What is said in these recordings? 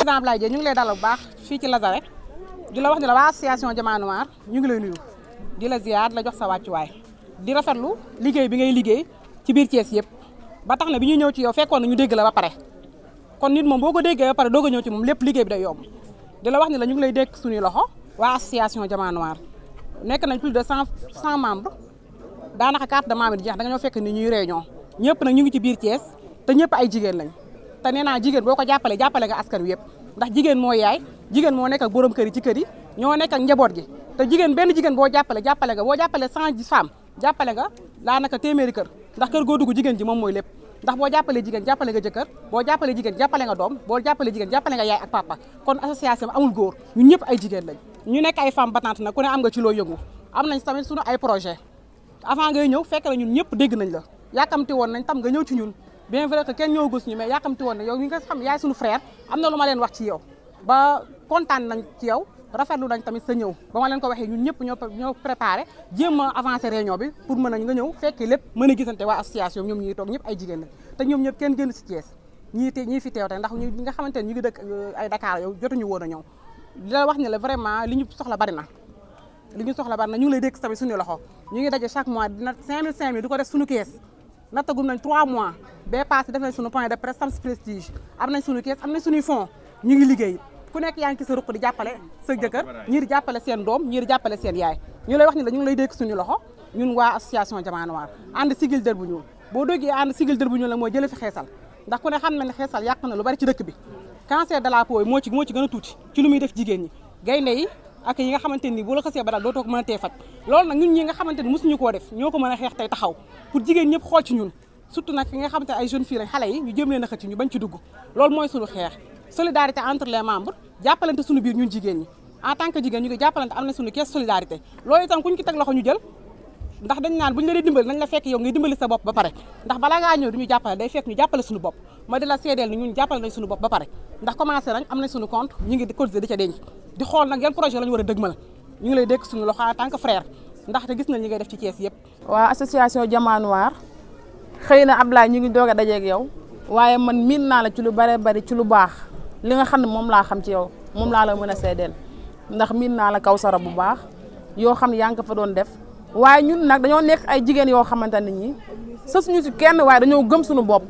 Ablaye Dieng ñu ngi lay dalal bu baax fii ci Lazare di la wax ni la waa association Diamant Noir ñu ngi lay nuyu di la ziar la jox sa wàccuwaay di rafetlu liggéey bi ngay liggéey ci biir Thiès yëpp ba tax na bi ñuy ñëw ci yow fekkoon na ñu dégg la ba pare kon nit moom boo ko déggee ba pare doog a ñëw ci moom lépp liggéey bi day yomb di la wax ni la ñu ngi lay dékk suñuy loxo waa association Diamant Noir nekk nañ plus de 100 membres daanaka carte de membre yi jeex da nga ñoo fekk ni ñuy réunion ñëpp nag ñu ngi ci biir Thiès te ñëpp ay jigéen lañ te nee naa jigéen boo ko jàppale nga askan wi yëpp ndax jigéen moo yaay jigéen moo nekk ak borom kër yi ci kër yi ñoo nekk ak njaboot gi te jigéen benn jigéen boo jàppale nga boo jàppale 100 femmes jàppale nga daanaka téeméeri kër ndax kër goo dugg jigéen ji moom mooy lépp ndax boo jàppalee jigéen jàppale nga jëkkër boo jàppalee jigéen jàppale nga doom boo jàppalee jigéen jàppale nga yaay ak papa kon association amul góor ñun ñëpp ay jigéen lañ ñu nekk ay femmes battantes nag ku ne am nga ci loo yëngu am nañ tamit suñu ay projet avant ngay ñëw fekk na ñun ñëpp dégg nañ la yàkkamti woon nañ tam nga ñëw ci ñun bien vrai que kenn ñëw gis ñu mais yàkkamti woon na yow mi nga xam yaay suñu frère am na lu ma leen wax ci yow ba kontaan nañ ci yow rafetlu nañ tamit sa ñëw ba ma leen ko waxee ñun ñëpp ñoo préparé jéem a avancé réunion bi pour mën a nga ñëw fekk lépp mën a gisante waa association ñoom ñi toog ñëpp ay jigéen lañ te ñoom ñëpp kenn génn si Thiès ñii fi teew tey ndax ñi nga xamante ne ñu ngi dëkk ay Dakar yow jotuñu woon a ñëw di la wax ne la vraiment li ñu soxla bari na ñu ngi lay dégg tamit suñu loxo ñu ngi daje chaque mois dina 5000 di ko def suñu kees nattagum nañ 3 mois bee passé def nañ suñu point de presse Sams Prestige am nañ suñu kees am nañ suñuy fonds ñu ngi liggéey ku nekk yaa ngi ci sa ruq di jàppale sa jëkkër ñii di jàppale seen doom ñii di jàppale seen yaay ñu lay wax ni la ñu ngi lay dégg suñu loxo ñun waa association Diamant Noir ànd sigil dër bu ñuul boo déggee ànd sigil dër bu ñuul nag mooy jële fi xeesal ndax ku ne xam na ne xeesal yàq na lu bari ci dëkk bi cancer de la peau moo ci gën a tuuti ci lu muy def jigéen ñi gaynde yi ak yi nga xamante ni bu la xasee ba daal dootoo ko mën a tee faj loolu nag ñun ñi nga xamante ni mosuñu koo def ñoo ko mën a xeex tey taxaw pour jigéen ñëpp xool ci ñun surtout nag ki nga xamante ne ay jeunes filles lañ xale yi ñu jëm leen a xëcc ñu bañ ci dugg loolu mooy suñu xeex solidarité entre les membres jàppalante suñu biir ñun jigéen ñi en tant que jigéen ñu ngi jàppalante am na suñu kees solidarité loolu itam kuñ ci teg loxo ñu jël ndax dañ naan buñu la dee dimbali nañ la fekk yow ngay dimbali sa bopp ba pare ndax balaa ngaa ñëw du ñu jàppale day fekk ñu jàppale suñu bopp ma di la seedeel ni ñun jàppale nañ suñu bopp ba pare ndax commencé nañ am nañ suñu compte ñu ngi di cotiser di ca denc di xool nag yan projet la ñu war a dëgmal ñu ngi lay dékk suñu loxo en tant que frère ndaxte gis nañ li ngay def ci Thiès yëpp. waa association Diamant Noir xëy na Ablaye ñu ngi doog a dajeeg yow waaye man miin naa la ci lu bare bari ci lu baax li nga xam ne moom laa xam ci yow moom laa la mën a seedeel ndax miin naa la Kawsara bu baax yoo xam ne yaa ngi ko fa doon def waaye ñun nag dañoo nekk ay jigéen yoo xamante ne ñi sësuñu si kenn waaye dañoo gëm suñu bopp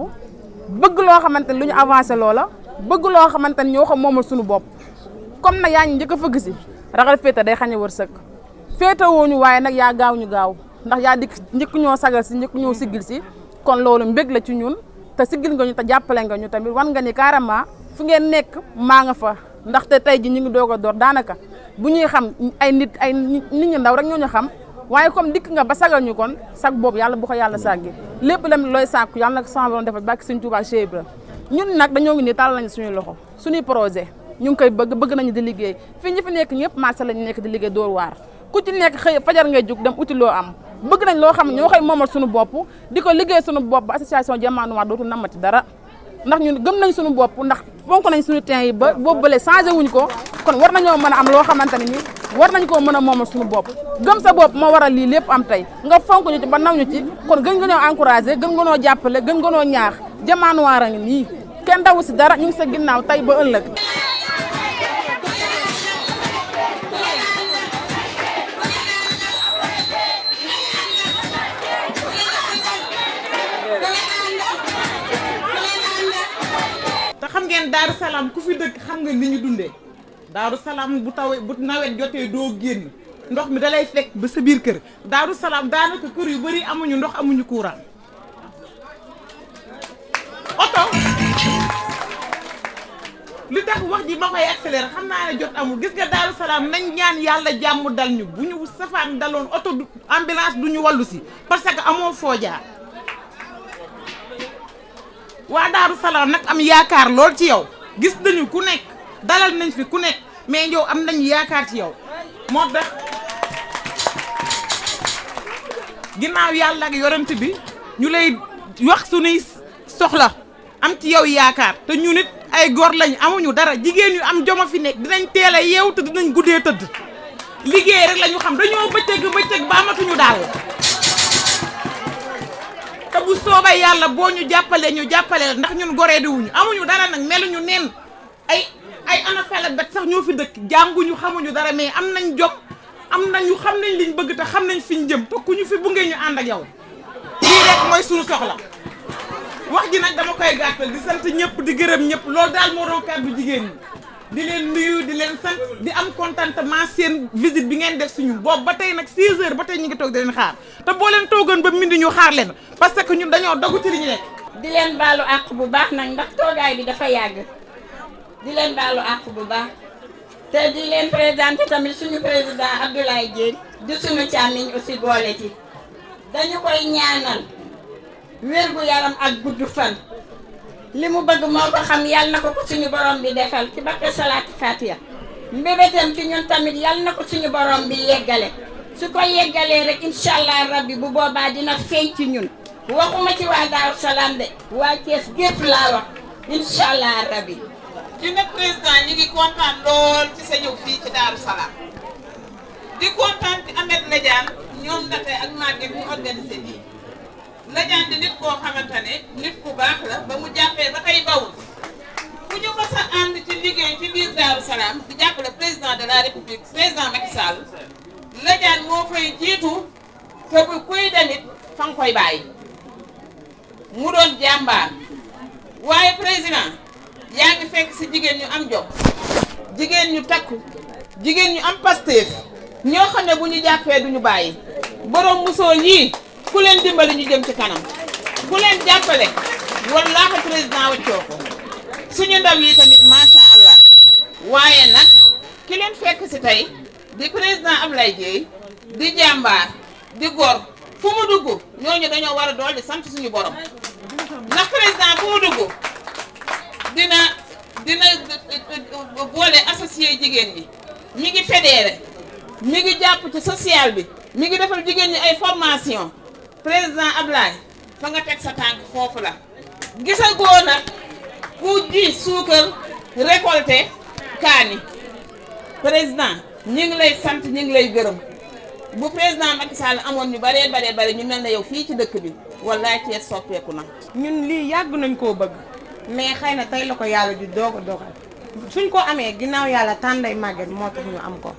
bëgg loo xamante ne lu ñu avancé loola bëgg loo xamante ne ñoo xam moomal suñu bopp comme nag yaa ñu njëkk a fëgg si ragal féete day xañ a wërsëg féete wooñu waaye nag yaa gaaw ñu gaaw ndax yaa dikk njëkk ñoo sagal si njëkk ñoo siggil si kon loolu mbég la ci ñun te siggil nga ñu te jàppale nga ñu tamit wan nga ni carrément fu ngeen nekk maa nga fa ndaxte tey ji ñu ngi doog a door daanaka bu ñuy xam ay nit ñu ndaw rek ñoo ñu xam waaye comme dikk nga ba sagal ñu kon sag boobu yàlla bu ko yàlla sàggi lépp lam looy sàkku yàlla nag sama borom defal bàkki Sëñ Tuubaa Cheikh Ibra ñun nag dañoo ngi nii tàll nañu suñuy loxo suñuy projet ñu ngi koy bëgg nañu di liggéey fii ñi fi nekk ñëpp marché lañu nekk di liggéey dóor waar ku ci nekk xëy fajar ngay jóg dem uti loo am bëgg nañ loo xam ne ñoo koy moomal suñu bopp di ko liggéey suñu bopp ba association Diamant Noir dootul namati dara ndax ñun gëm nañ suñu bopp ndax fonk nañ suñu teen yi ba boobu bële changé wuñ ko kon war nañoo mën a am loo xamante ne ni war nañ koo mën a moomal suñu bopp gëm sa bopp moo waral lii lépp am tey nga fonk ñu ci ba naw ñu ci kon gën nga ñoo encouragé gën nga ñoo jàppale gën nga ñoo ñaax Diamant Noir a ngi nii kenn dawu si dara ñu ngi sa ginnaaw tey ba ëllëg xam ngeen Daaru Salaam ku fi dëkk xam nga li ñu dundee Daaru Salaam bu nawet jotee doo génn ndox mi dalay fekk ba sa biir kër Daaru Salaam daanaka kër yu bari amuñu ndox amuñu courant oto li tax wax ji ma koy accéléré xam naa ne jot amul gis nga Daaru Salaam nañ ñaan yàlla jàmm dal ñu bu ñu safaan daloon oto ambulance du ñu wallu si parce que amoo foo jaar waa Daaru Salaam nag am yaakaar lool ci yow gis nañu ku nekk dalal nañ fi ku nekk mais yow am nañu yaakaar ci yow moo tax ginnaaw yàlla ak yorante bi ñu lay wax suñuy soxla am ci yow yaakaar te ñu nit ay góor lañ amuñu dara jigéen yu am joma fi nekk dinañ teel a yeew te dinañ guddee tëdd liggéey rek la ñu xam dañoo bëccëg ba amatuñu daal te bu soobee yàlla boo ñu jàppalee ndax ñun goree di wuñu amuñu dara nag meluñu neen ay ana fele bet sax ñoo fi dëkk jànguñu xamuñu dara mais am nañ jom am nañu xam nañ liñ bëgg te xam nañ fiñ jëm te ku ñu fi bungee ñu ànd ak yow lii rek mooy suñu soxla wax ji nag dama koy gàttal di sant ñëpp di gërëm ñëpp loolu daal moo doon kàddu jigéen ñi di leen nuyu di leen sant di am contentement seen visite bi ngeen def suñu boobu ba tey nag 6 heures ba tey ñu ngi toog di leen xaar te boo leen toogoon ba mindi ñu xaar leen parce que ñun dañoo dogu ci li ñu nekk. di leen baalu àq bu baax nag ndax toogaay bi dafa yàgg di leen baalu àq bu baax te di leen présenté tamit suñu président Abdoulaye Dièye di suñu càmmiñ aussi boole ci dañu koy ñaanal wér gu yaram ak gudd fan. li mu bëgg moo ko xam yal na ko suñu borom bi defal ci barke salaatu fatiha mbébétam ci ñun tamit yal na ko suñu borom bi yeggale su ko yeggalee rek incha allah rabbi bu boobaa dina feeñ ci ñun waxuma ci waa Daaru Salaam de waa Thiès gépp laa wax incha allah rabbi. ci nag président ñi ngi kontaan lool ci sa ñëw fii ci Daaru Salaam di kontaan ci Ahmed Ladiane ñoom Ndate ak Maguette ñu organisé nii. Ladiane di nit koo xamante ne nit ku baax la ba mu jàppee ba tey bawul fu ñu mës a ànd ci liggéey ci biir Daaru Salaam di jàppale président de la république président Macky Sall Ladiane moo fay jiitu te bu kuy demit fa nga koy bàyyi mu doon jàmbaar waaye président yaa ngi fekk si jigéen ñu am jom jigéen ñu takku jigéen ñu am Pastef ñoo xam ne bu ñu jàppee duñu bàyyi borom musoo yii ku leen dimbali ñu jëm ci kanam ku leen jàppale wallaahi président waccoo ko suñu ndaw yi tamit macha allah waaye nag ki leen fekk si tey di président Abdoulaye Dièye di jàmbaar di góor fu mu dugg ñooñu dañoo war a dool di sant suñu borom ndax président fu mu dugg dina boole associé jigéen ñi mi ngi fédéré mi ngi jàpp ci social bi mi ngi defal jigéen ñi ay formation président Ablaye fa nga teg sa tànk foofu la gisagoo nag ku ji suukar récolté kaani président ñi ngi lay sant ñi ngi lay gërëm bu président Macky Sall amoon ñu bare ñu mel ne yow fii ci dëkk bi wallaay Thiès soppeeku na. ñun lii yàgg nañ koo bëgg mais xëy na tey la ko yàlla di doog a dogal suñ ko amee ginnaaw yàlla tànday màgget moo tax ñu am ko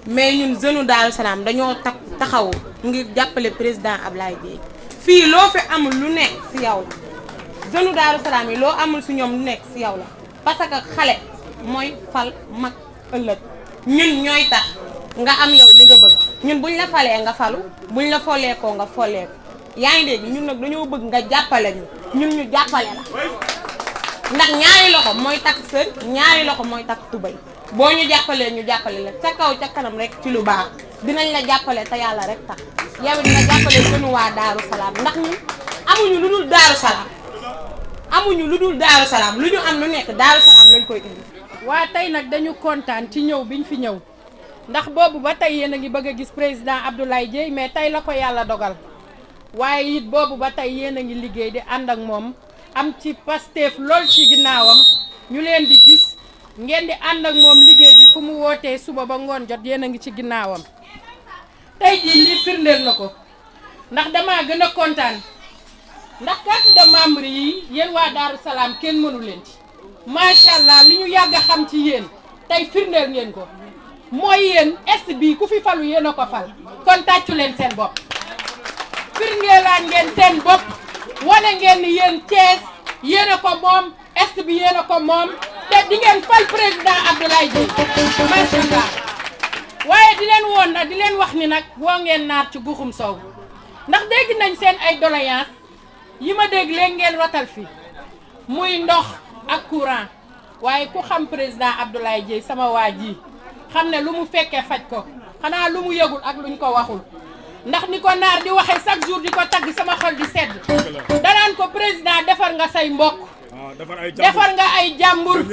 mais ñun jeune Daaru Salaam dañoo taxaw ngir jàppale président Ablaye Dièye fii loo fi amul lu nekk si yow la jeune Daaru Salaam yi loo amul si ñoom lu nekk si yow la parce que xale mooy fal mag ëllëg ñun ñooy tax nga am yow li nga bëgg ñun buñ la falee nga falu buñ la folleekoo nga folleeku yaa ngi dégg ñun nag dañoo bëgg nga jàppale ñun ñu jàppale la ndax ñaari loxo mooy takk sër ñaari loxo mooy takk tubay boo ñu jàppalee ñu jàppale la ca kaw ca kanam rek ci lu baax dinañ la jàppale te yàlla rek tax yow dina jàppale sunu waa Daaru Salaam ndax ñun amuñu lu dul Daaru Salaam amuñu lu dul Daaru Salaam lu ñu am lu nekk Daaru Salaam lañ koy indi. waa tey nag dañu kontaan ci ñëw biñ fi ñëw ndax boobu ba tey yéen a ngi bëgg a gis président Abdoulaye Dièye mais tey la ko yàlla dogal waaye it boobu ba tey yéen a ngi liggéey di ànd ak moom am ci Pastef lool ci ginnaawam ñu leen di gis ngeen di ànd ak moom liggéey bi fu mu wootee suba ba ngoon jot yéen a ngi ci ginnaawam tey jii lii firndeel na ko ndax damaa gën a kontaan ndax carte de membre yi yéen waa Daaru Salaam kenn mënu leen ci macha allah li ñu yàgg a xam ci yéen tey firndeel ngeen ko mooy yéen est bi ku fi falu yéen a ko fal kon tàccu leen seen bopp firndeelaan ngeen seen bopp wane ngeen ni yéen Thiès yéen a ko moom est bi yéen a ko moom te di ngeen fal président Abdoulaye Dièye macha allah waaye di leen woon nag di leen wax ni nag woo ngeen naar ci guxum sow ndax dégg nañ seen ay doléance yi ma dégg leen ngeen rotal fi muy ndox ak courant waaye ku xam président Abdoulaye Dièye sama waa ji xam ne lu mu fekkee faj ko xanaa lu mu yëgul ak luñ ko waxul ndax ni ko naar di waxee chaque jour di ko tagg sama xol di sedd danaan ko président defar nga say mbokk defar nga ay jàmbur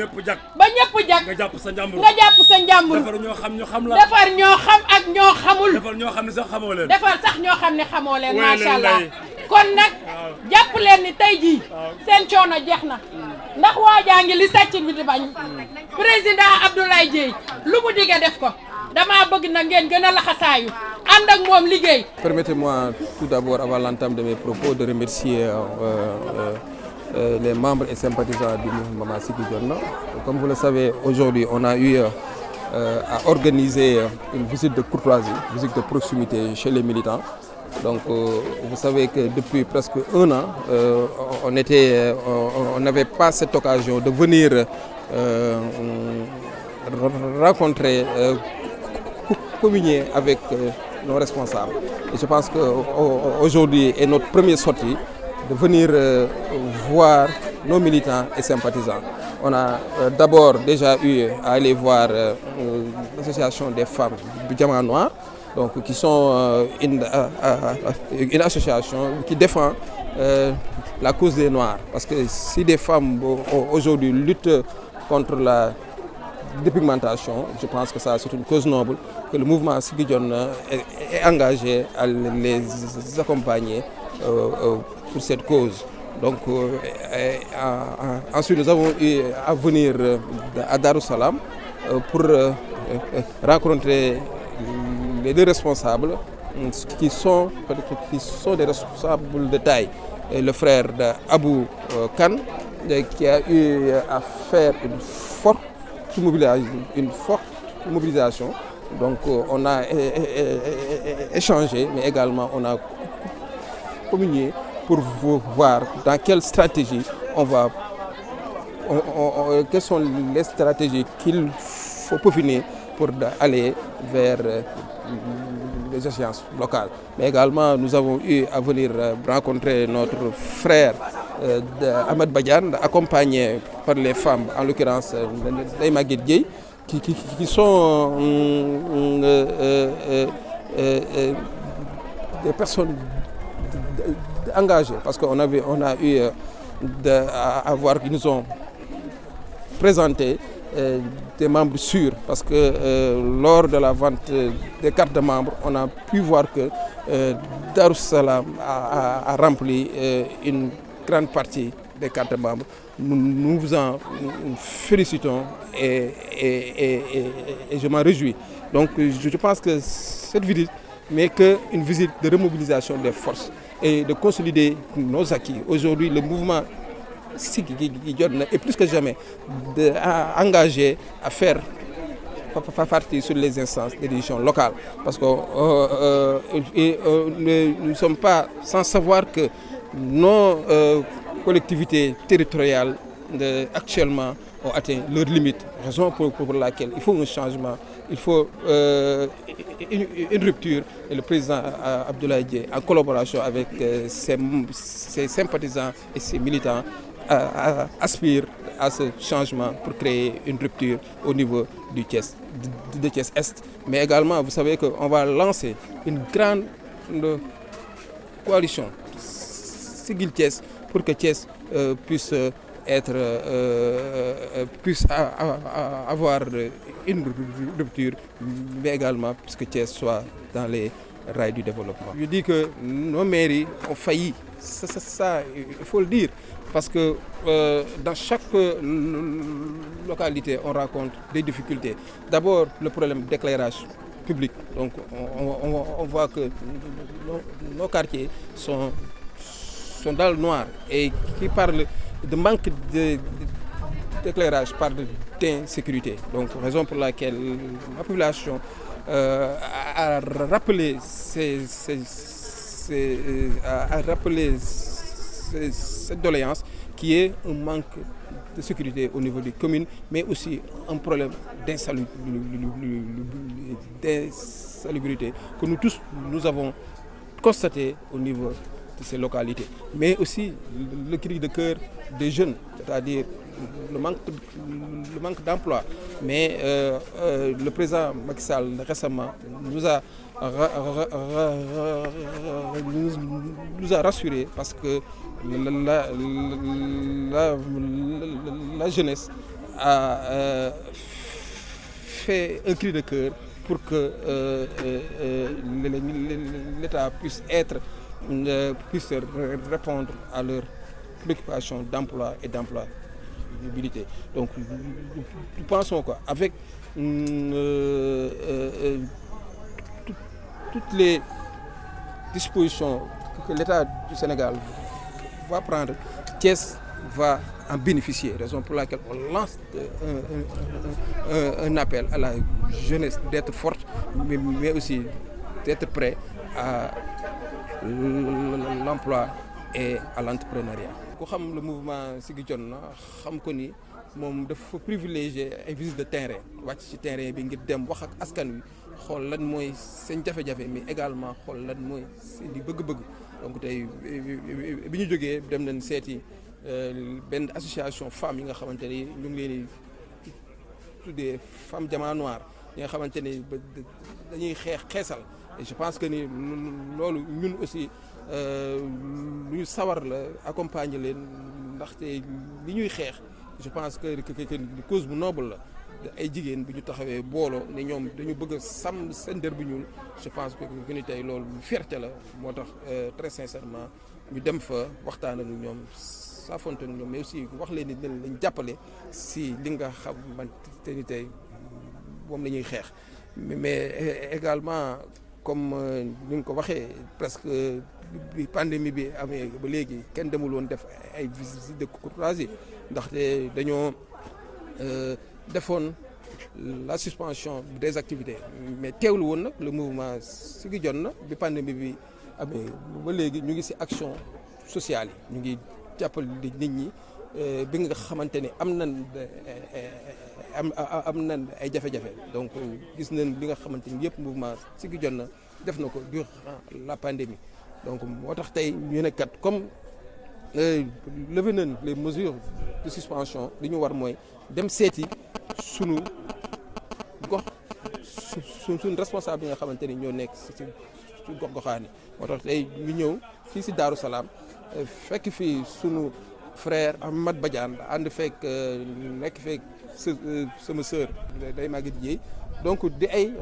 ba ñëpp jag nga jàpp sa njàmbur defar ñoo xam ñu xam la defar ñoo xam ak ñoo xamul defar ñoo xam ne sax xamoo leen defar sax ñoo xam ne xamoo leen macha allah kon nag jàpp leen ni tey jii seen coono jeex na ndax waajaa ngi li sàcc bi di bañ président Abdoulaye Dièye lu mu digge def ko dama bëgg na ngeen gën a laxasaayu ànd ak moom liggéey. Permettez-moi tout d'abord, avant l'entame de mes propos, de remercier les membres et sympathisants du mouvement Siggi Jotna. Comme vous le savez, aujourd'hui, on a eu à organiser une visite de courtoisie, une visite de proximité chez les militants. Donc, vous savez que depuis presque un an, on n'avait pas cette occasion de venir rencontrer, communier avec nos responsables. Et je pense qu'aujourd'hui est notre première sortie de venir voir nos militants et sympathisants. On a d'abord déjà eu à aller voir l'association des femmes du Diamant Noir, donc, qui sont une association qui défend la cause des Noirs. Parce que si des femmes aujourd'hui luttent contre la dépigmentation, je pense que ça c'est une cause noble, que le mouvement Siggi Jotna est engagé à les accompagner pour cette cause. Donc ensuite nous avons eu à venir à Darou Salam pour rencontrer les deux responsables qui sont des responsables de taille. Et le frère d'Abou Khan qui a eu à faire une forte mobilisation. Donc on a échangé, mais également on a communié pour voir dans quelle stratégie quelles sont les stratégies qu'il faut peaufiner pour aller vers les échéances locales. Mais également nous avons eu à venir rencontrer notre frère Ahmed Badiane, accompagné par les femmes, en l'occurrence Ndeye Maguette Dièye, qui sont des personnes engagées, parce qu'on a eu à voir qu'ils nous ont présenté des membres sûrs, parce que lors de la vente des cartes de membres, on a pu voir que Darou Salam a rempli une grande partie des cartes de membres. Nous vous en félicitons et je m'en réjouis. Donc je pense que cette visite n'est qu'une visite de remobilisation des forces et de consolider nos acquis. Aujourd'hui, le mouvement Siggi Jotna est plus que jamais engagé à faire partie sur les instances de décision locales. Parce que nous ne sommes pas sans savoir que nos collectivités territoriales actuellement ont atteint leurs limites, raison pour laquelle il faut un changement, il faut une rupture. Et le président Abdoulaye Dièye, en collaboration avec ses sympathisants et ses militants, aspire à ce changement pour créer une rupture au niveau du Thiès, de Thiès Est. Mais également, vous savez qu'on va lancer une grande coalition Siggil Thiès pour que Thiès puisse avoir une rupture, mais également puisque Thiès soit dans les rails du développement. Je dis que nos mairies ont failli, ça il faut le dire, parce que dans chaque localité on rencontre des difficultés. D'abord le problème d'éclairage public. Donc on voit que nos quartiers sont dans le noir, et qui parle de manque d'éclairage, parle d'insécurité. Donc raison pour laquelle la population a rappelé cette doléance, qui est un manque de sécurité au niveau des communes, mais aussi un problème d'insalubrité que nous tous nous avons constaté au niveau de ces localités. Mais aussi le cri de cœur des jeunes, c'est-à-dire le manque d'emploi. Mais le président Macky Sall récemment nous a rassurés, parce que la jeunesse a fait un cri de cœur pour que l'État puisse répondre à leurs préoccupations d'emploi et d'emploi. responsabilité. Donc nous pensons qu'avec toutes les dispositions que l'État du Sénégal va prendre, Thiès va en bénéficier, raison pour laquelle on lance un appel à la jeunesse d'être forte, mais aussi d'être prêt à l'emploi et à l'entrepreneuriat. Ku xam le mouvement Siggi Jotna xam ko ni moom dafa privilégier ay visite de terrain wàcc ci terrain bi ngir dem wax ak askan wi xool lan mooy seen jafe-jafe mais également xool lan mooy seen di bëgg-bëgg. Donc tey bi ñu jógee dem nañ seeti benn association femmes yi nga xamante ni ñu ngi leen di tuddee Femme Diamant Noir yi nga xamante ni dañuy xeesal. Et je pense que ni loolu ñun aussi lu ñu sawar la accompagner leen ndaxte li ñuy xeex je pense que cause bu noble la ay jigéen bi ñu taxawee booloo ne ñoom dañu bëgg a sàmm seen der bu ñuul je pense que ni tey loolu fierté la moo tax très sincèrement ñu dem fa waxtaan ak ñoom saafonte ak ñoom mais aussi wax leen ni lañ jàppale si li nga xamante ni tey moom la ñuy xeex mais également comme ni nga ko waxee presque bi pandémie bi amee ba léegi kenn demul woon def ay visites de courtoisie ndaxte dañoo defoon la suspension des activités mais teewlu woon nag le mouvement Siggi Jotna bi pandémie bi amee ba léegi ñu ngi ci action sociale yi ñu ngi jàppale nit ñi bi nga xamante ni am nañ ay jafe-jafe donc gis nañ li nga xamante ni yëpp mouvement Siggi Jotna def na ko durant la pandémie donc moo tax tey ñu ne kat comme levé nañ les mesures de suspension li ñu war mooy dem seeti sunu gox suñ responsable yi nga xamante ni ñoo nekk ci gox-goxaan yi moo tax tey ñu ñëw fii ci Daaru Salaam fekk fii sunu frère Ahmad Badiane ànd fekk nekk fekk sama sœur day Maguette Dieye donc di ay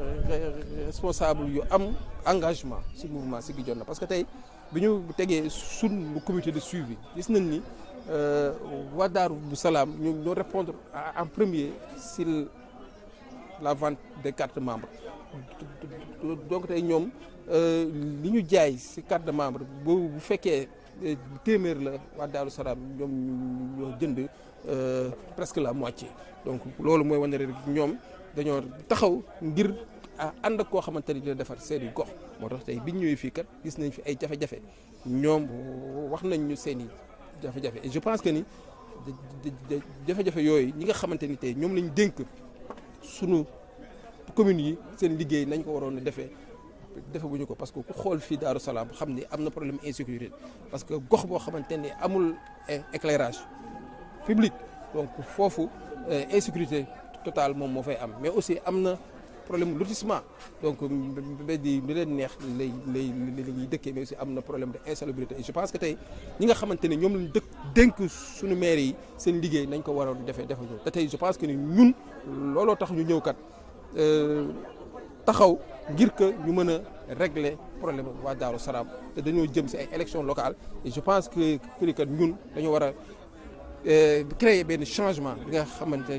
responsable yu am engagement ci mouvement Siggi Jotna parce que tey bi ñu tegee sunu comité de suivi gis nañ ni waa Daaru Salaam ñoo répondre en premier sur la vente des cartes membres donc tey ñoom li ñu jaay ci carte de membre bu fekkee téeméer la waa Daaru Salaam ñoom ñoo jënd presque la moitié donc loolu mooy wane rek ñoom dañoo taxaw ngir ànd ak koo xamante ni dina defar seeni gox moo tax tey biñ ñëwee fii kat gis nañ fi ay jafe-jafe ñoom wax nañ ñu seeni jafe-jafe et je pense que ni jafe-jafe yooyu ñi nga xamante ni tey ñoom lañ dénk sunu communes yi seen liggéey nañ ko waroon a defaguñu ko parce que ku xool fii Daaru Salaam xam ni am na problème insécurité parce que gox boo xamante ni amul éclairage public donc foofu insécurité totale moom moo fay am mais aussi am na problème lotissement donc mbedd yi li leen neex lay ñuy dëkkee mais aussi am na problème de insalubrité et je pense que tey ñi nga xamante ne ñoom lañ dénk suñu maire yi seen liggéey nañ ko waroon defuñu te tey je pense que ni ñun looloo tax ñu ñëw kat taxaw ngir que ñu mën a régler problème waa Daaru Salaam te dañoo jëm ci ay élections locales et je pense que kat ñun dañoo war a créer benn changement bi nga xamante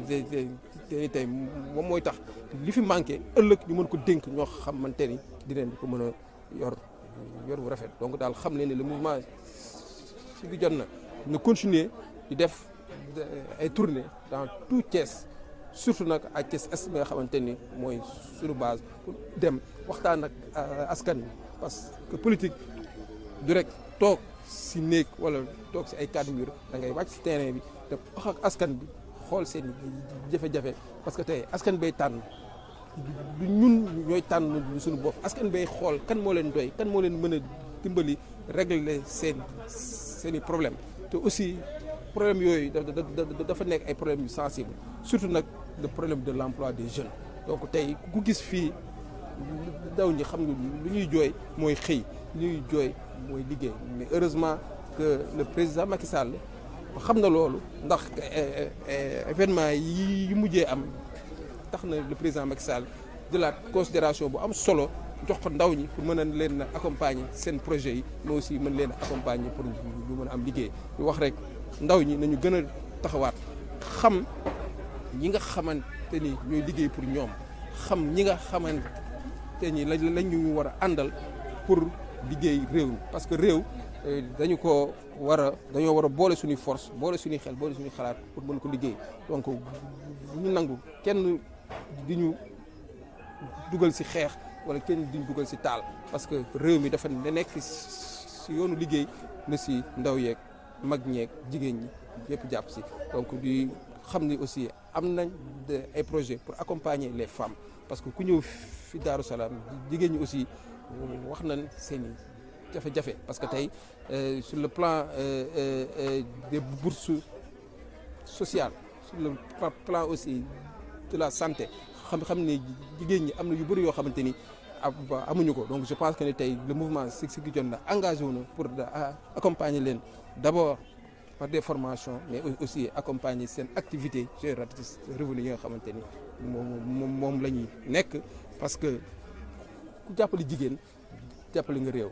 ne tey moom mooy tax li fi manqué ëllëg ñu mën ko dénk ñoo xamante ni dinañ ko mën a yor bu rafet donc daal xam leen ne le mouvement Siggi Jotna na continuer di def ay tournées dans tout Thiès surtout nag ak Thiès Est bi nga xamante ni mooy suñu base pour dem waxtaan ak askan wi parce que politique du rek toog si néeg wala toog si ay cadre mur da ngay wàcc si terrain bi te wax ak askan bi xool seen jafe-jafe parce que tey askan bay tànn du ñun ñooy tànn suñu bopp askan bay xool kan moo leen doy kan moo leen mën a dimbali régler seeni problème te aussi problème yooyu dafa nekk ay problèmes yu sensibles surtout nag le problème de l'emploi des jeunes donc tey ku gis fii ndaw ñi xam nga lu ñuy jooy mooy xëy lu ñuy jooy mooy liggéey mais heureusement que le président Macky Sall xam na loolu ndax événement yi mujjee am tax na le président Macky Sall jëlaat considération bu am solo jox ko ndaw ñi pour mën a leen accompagner seen projet yi mais aussi mën leen accompagner pour ñu mën a am liggéey ñu wax rek ndaw ñi nañu gën a taxawaat xam ñi nga xamante ni ñooy liggéey pour ñoom xam ñi nga xamante ni lañ ñu war a àndal pour liggéey réew mi parce que réew dañoo war a boole suñuy force boole suñuy xel boole suñuy xalaat pour mën ko liggéey donc bu ñu nangu kenn di ñu dugal ci xeex wala kenn di ñu dugal ci taal parce que réew mi dafa nekk ci yoonu liggéey na ci ndaw yeeg mag ñeeg jigéen ñi yëpp jàpp ci donc di xam ni aussi am nañ ay projets pour accompagner les femmes parce que ku ñëw fi Daaru Salaam jigéen ñi aussi wax nañ seen i jafe-jafe parce que tey sur le plan des bourses sociales sur le plan aussi de la santé xam ne jigéen ñi am na yu bëri yoo xamante ni amuñu ko donc je pense que ne tey le mouvement Siggi Jotna engagé wu na pour accompagner leen d'abord par des formations mais aussi accompagner seen activité génératrice revenu yi nga xamante ni moom la ñuy nekk parce que ku jàppale jigéen jàppale nga réew.